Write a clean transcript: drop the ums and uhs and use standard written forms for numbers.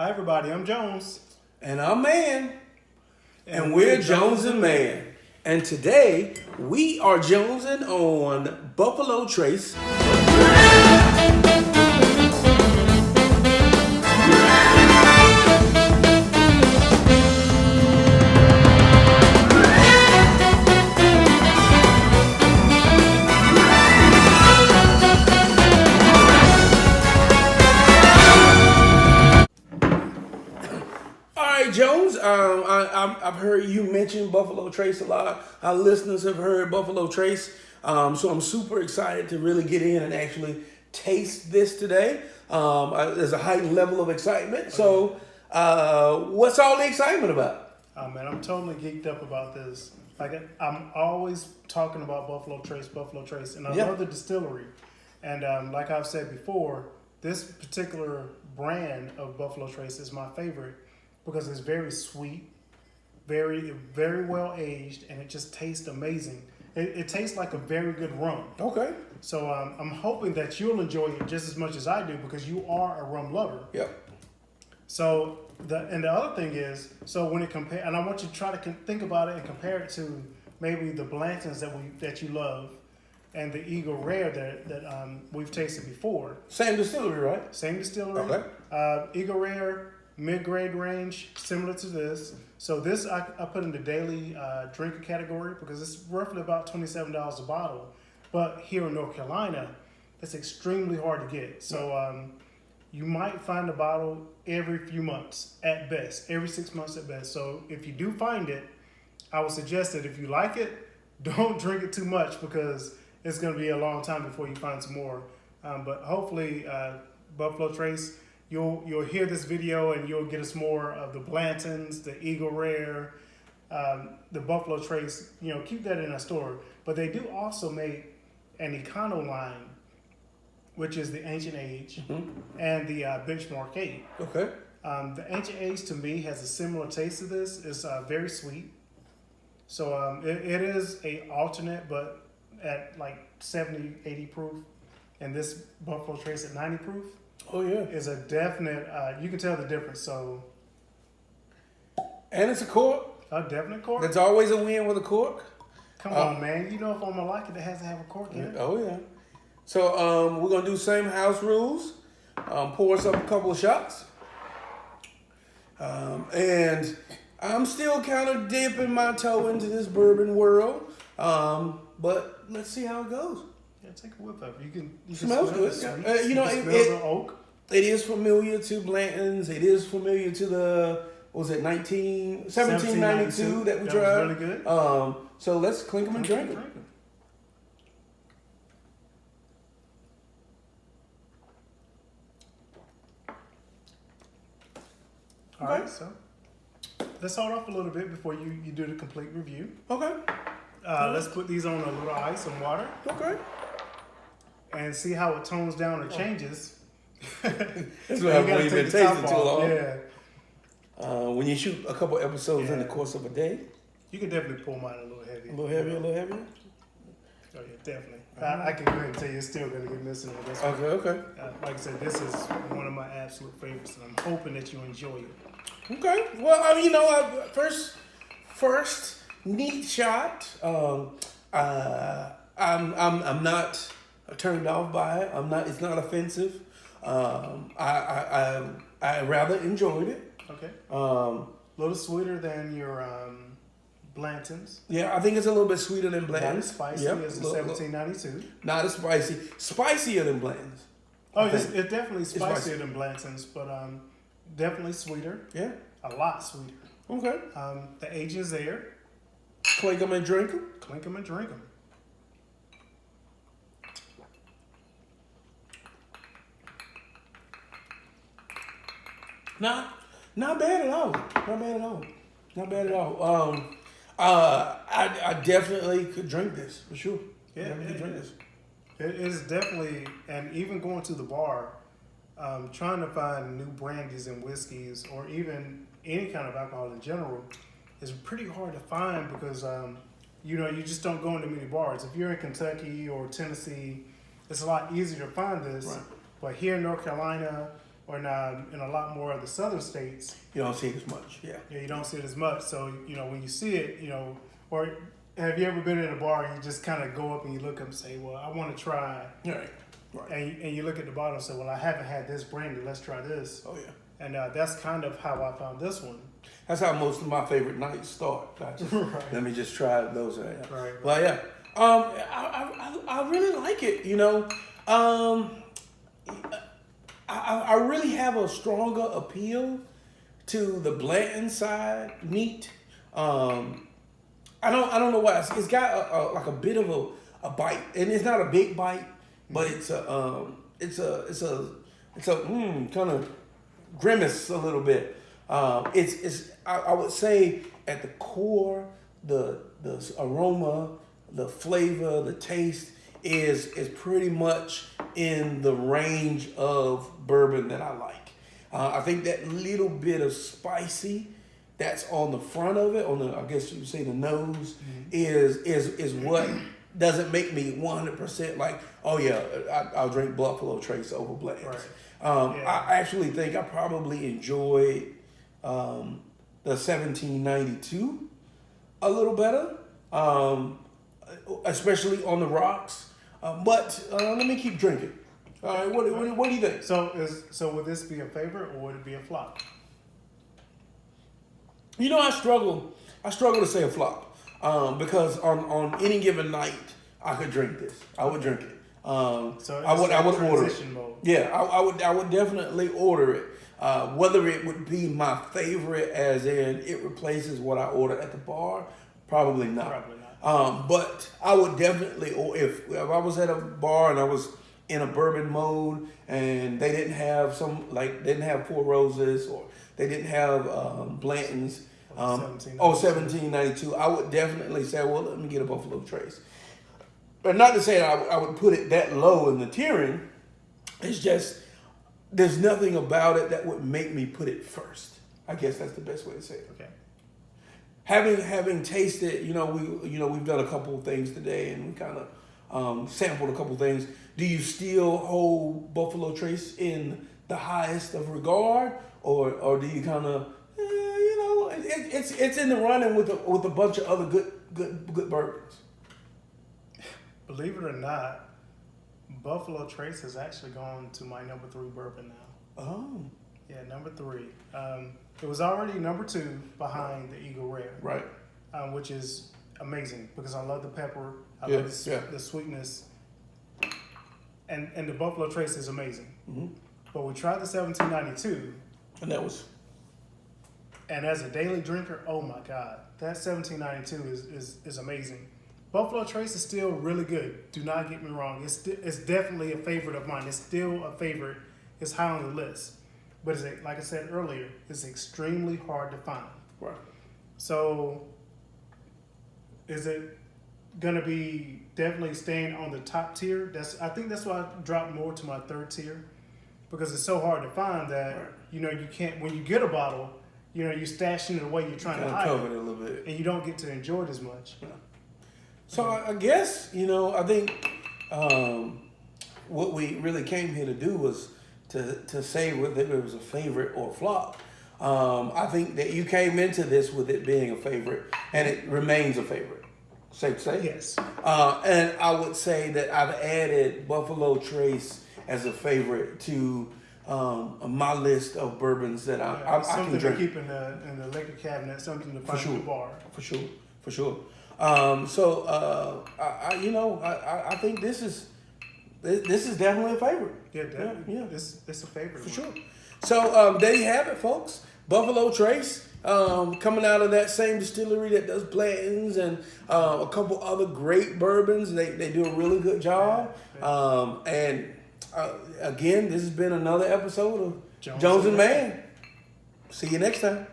Hi everybody, I'm Jones. And I'm Mann. And we're Jones and Mann. And today we are jonesing on Buffalo Trace. Jones, I've heard you mention Buffalo Trace a lot. Our listeners have heard Buffalo Trace. So I'm super excited to really get in and actually taste this today. There's a heightened level of excitement. So what's all the excitement about? Oh man, I'm totally geeked up about this. Like I'm always talking about Buffalo Trace, and I love the distillery. And like I've said before, this particular brand of Buffalo Trace is my favorite because it's very sweet, very, very well aged, and it just tastes amazing. It tastes like a very good rum. Okay. So I'm hoping that you'll enjoy it just as much as I do because you are a rum lover. Yep. So the other thing is, so when it compare, and I want you to try to think about it and compare it to maybe the Blantons that you love, and the Eagle Rare that we've tasted before. Same distillery, right? Same distillery. Okay. Eagle Rare, mid-grade range, similar to this. So this I put in the daily drinker category because it's roughly about $27 a bottle. But here in North Carolina, it's extremely hard to get. So you might find a bottle every few months at best, every 6 months at best. So if you do find it, I would suggest that if you like it, don't drink it too much because it's going to be a long time before you find some more. But hopefully, Buffalo Trace, you'll hear this video and you'll get us more of the Blantons, the Eagle Rare, the Buffalo Trace. You know, keep that in our store. But they do also make an Econo line, which is the Ancient Age, and the Benchmark 8. Okay. The Ancient Age to me has a similar taste to this. It's very sweet. So it is a alternate, but at like 70, 80 proof. And this Buffalo Trace at 90 proof. Oh yeah. Is a definite, you can tell the difference. So. And it's a cork. A definite cork. That's always a win with a cork. Come on, man. You know if I'm gonna like it, it has to have a cork in it. Oh yeah. So we're gonna do same house rules. Pour us up a couple of shots. And I'm still kind of dipping my toe into this bourbon world. But let's see how it goes. Yeah, take a whiff of it. You can smells good. Smell the oak. It is familiar to Blanton's. It is familiar to the 1792 that we tried. That was really good. So let's clink them and drink them. All right, so let's hold off a little bit before you do the complete review. Okay. Let's put these on a little ice and water. Okay. And see how it tones down or changes. That's what we've been tasting too long. Yeah. When you shoot a couple episodes in the course of a day. You can definitely pull mine a little heavy. A little heavier, a little heavier? Oh yeah, definitely. I can go ahead and tell you it's still going to get missing with this one. Okay. Like I said, this is one of my absolute favorites, and I'm hoping that you enjoy it. Okay. Well, I mean, first neat shot. I'm not turned off by it. It's not offensive. I rather enjoyed it. Okay. A little sweeter than your Blantons. Yeah, I think it's a little bit sweeter than Blanton's. Not as spicy as the 1792. Not as spicy. Spicier than Blanton's. Oh, it's definitely spicier than Blanton's, but definitely sweeter. Yeah. A lot sweeter. Okay. The age is there. Clink them and drink them. Clink them and drink them. Not bad at all. I definitely could drink this for sure. Yeah, drink this. It is definitely, and even going to the bar, trying to find new brandies and whiskeys, or even any kind of alcohol in general, is pretty hard to find because you just don't go into many bars. If you're in Kentucky or Tennessee, it's a lot easier to find this. Right. But here in North Carolina or in a lot more of the southern states, You don't see it as much. Yeah. you don't see it as much. So, when you see it, or have you ever been in a bar and you just kind of go up and you look up and say, well, I want to try, Right. and you look at the bottle and say, well, I haven't had this brandy, let's try this. Oh yeah. And that's kind of how I found this one. That's how most of my favorite nights start. Right. Let me just try those. Right. Well, yeah. I really like it. I really have a stronger appeal to the Blanton side neat. I don't know why. It's got like a bit of a bite, and it's not a big bite, but it's a kind of grimace a little bit. I would say at the core, the aroma, the flavor, the taste is pretty much in the range of bourbon that I like. I think that little bit of spicy that's on the front of it, I guess you would say the nose, is what doesn't make me 100% like, oh yeah, I'll drink Buffalo Trace over Blanton's. Right. I actually think I probably enjoyed the 1792 a little better, especially on the rocks. But let me keep drinking. All right, what do you think? So would this be a favorite or would it be a flop? I struggle to say a flop because on any given night I could drink this. I would drink it. So I would order it. Mode. Yeah, I would definitely order it. Whether it would be my favorite, as in it replaces what I ordered at the bar, probably not. Probably not. But I would definitely, or if I was at a bar and I was in a bourbon mode and they didn't have didn't have Four Roses or they didn't have Blanton's, 1792, I would definitely say, well, let me get a Buffalo Trace. But not to say that I would put it that low in the tiering. It's just, there's nothing about it that would make me put it first. I guess that's the best way to say it. Okay. Having tasted, we've done a couple of things today and we kind of sampled a couple of things. Do you still hold Buffalo Trace in the highest of regard, or do you kind of, it's in the running with a bunch of other good bourbons? Believe it or not, Buffalo Trace has actually gone to my number 3 bourbon now. Oh. Yeah, number 3. It was already number 2 behind the Eagle Rare. Right. Which is amazing because I love the pepper. I Yeah, love the sweetness. And the Buffalo Trace is amazing. Mm-hmm. But we tried the 1792. And that was... And as a daily drinker, oh my God, that 1792 is amazing. Buffalo Trace is still really good. Do not get me wrong. It's definitely a favorite of mine. It's still a favorite. It's high on the list. But like I said earlier, it's extremely hard to find. Right. So is it going to be definitely staying on the top tier? I think that's why I dropped more to my 3rd tier, because it's so hard to find that, Right. You can't, when you get a bottle, you're stashing it away, you're trying to hide cover it, it a little bit. and you don't get to enjoy it as much. Yeah. So I guess, I think what we really came here to do was to say whether it was a favorite or a flop. I think that you came into this with it being a favorite, and it remains a favorite. Safe to say? Yes. And I would say that I've added Buffalo Trace as a favorite to my list of bourbons that I can something drink. to keep in the liquor cabinet, something to find in the bar. For sure. I think this is definitely a favorite. Yeah, definitely. Yeah. It's a favorite For one. sure. So there you have it, folks. Buffalo Trace, coming out of that same distillery that does Blanton's and a couple other great bourbons. They do a really good job. And again, this has been another episode of Jones and Mann. See you next time.